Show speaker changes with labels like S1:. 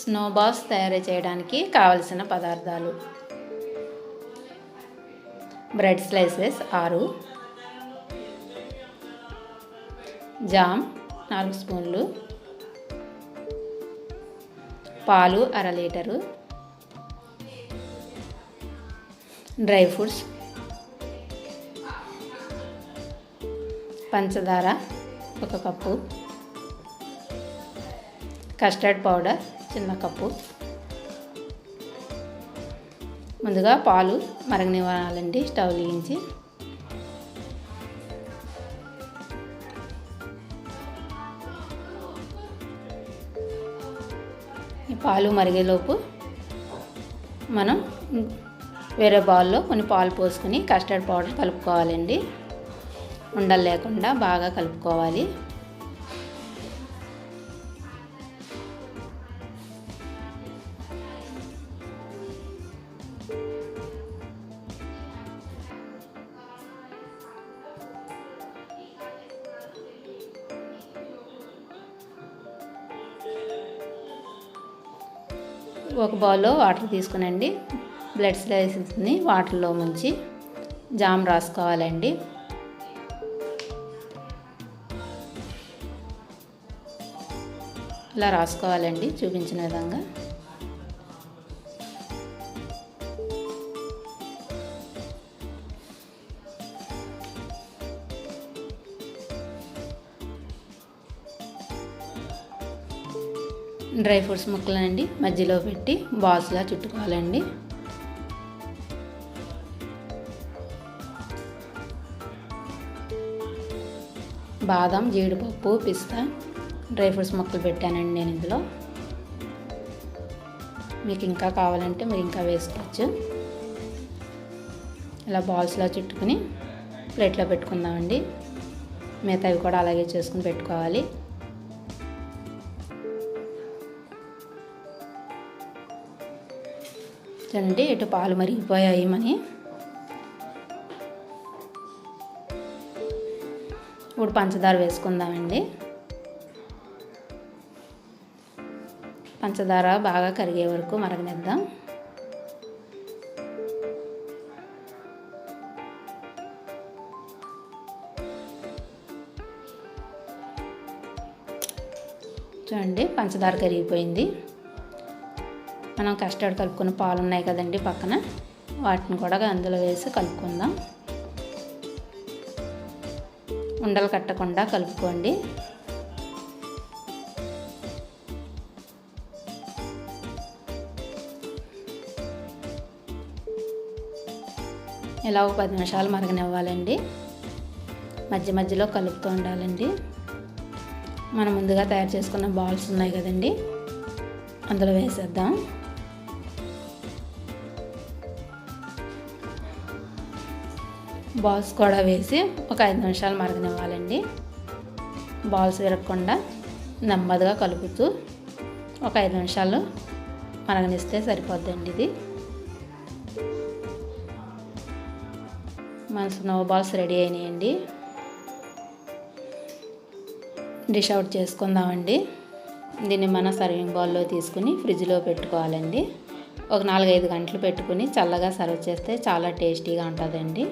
S1: స్నోబాల్స్ తయారు చేయడానికి కావలసిన పదార్థాలు: బ్రెడ్ స్లైసెస్ 6, జామ్ 4 స్పూన్లు, పాలు 1/2 లీటరు, డ్రై ఫ్రూట్స్, పంచదార 1 కప్పు, కస్టర్డ్ పౌడర్ చిన్న కప్పు. ముందుగా పాలు మరగనివ్వాలండి స్టవ్ వెలిగించి. ఈ పాలు మరిగేలోపు మనం వేరే బౌల్లో కొన్ని పాలు పోసుకొని కస్టర్డ్ పౌడర్ కలుపుకోవాలండి. ఉండలు లేకుండా బాగా కలుపుకోవాలి. ఒక బౌల్లో వాటర్ తీసుకునండి. బ్లడ్ స్లైసెస్ని వాటర్లో ముంచి జామ్ రాసుకోవాలండి. ఇలా రాసుకోవాలండి చూపించిన విధంగా. డ్రై ఫ్రూట్స్ ముక్కలనండి మధ్యలో పెట్టి బాల్స్లా చుట్టుకోవాలండి. బాదం, జీడిపప్పు, పిస్తా, డ్రై ఫ్రూట్స్ ముక్కలు పెట్టానండి నేను ఇందులో. మీకు ఇంకా కావాలంటే మీరు ఇంకా వేసుకోవచ్చు. ఇలా బాల్స్లా చుట్టుకుని ప్లేట్లో పెట్టుకుందామండి. మిగతావి కూడా అలాగే చేసుకుని పెట్టుకోవాలి. చూడండి ఇటు పాలు మరిగిపోయాయి. ఇప్పుడు పంచదార వేసుకుందామండి. పంచదార బాగా కరిగే వరకు మరగనిద్దాం. చూడండి పంచదార కరిగిపోయింది. మనం కస్టర్డ్ కలుపుకున్న పాలు ఉన్నాయి కదండి పక్కన, వాటిని కూడా అందులో వేసి కలుపుకుందాం. ఉండలు కట్టకుండా కలుపుకోండి. ఇలా ఒక 10 నిమిషాలు మరగనివ్వాలండి. మధ్య మధ్యలో కలుపుతూ ఉండాలండి. మనం ముందుగా తయారు చేసుకున్న బాల్స్ ఉన్నాయి కదండి, అందులో వేసేద్దాం. బాల్స్ కూడా వేసి ఒక 5 నిమిషాలు మరగనివ్వాలండి. బాల్స్ విరగకుండా నెమ్మదిగా కలుపుతూ ఒక 5 నిమిషాలు మరగనిస్తే సరిపోద్దండి. ఇది మన స్నో బాల్స్ రెడీ అయినాయండి. డిష్ అవుట్ చేసుకుందామండి. దీన్ని మన సర్వింగ్ బౌల్లో తీసుకుని ఫ్రిడ్జ్లో పెట్టుకోవాలండి. ఒక 4-5 గంటలు పెట్టుకుని చల్లగా సర్వ్ చేస్తే చాలా టేస్టీగా ఉంటుందండి.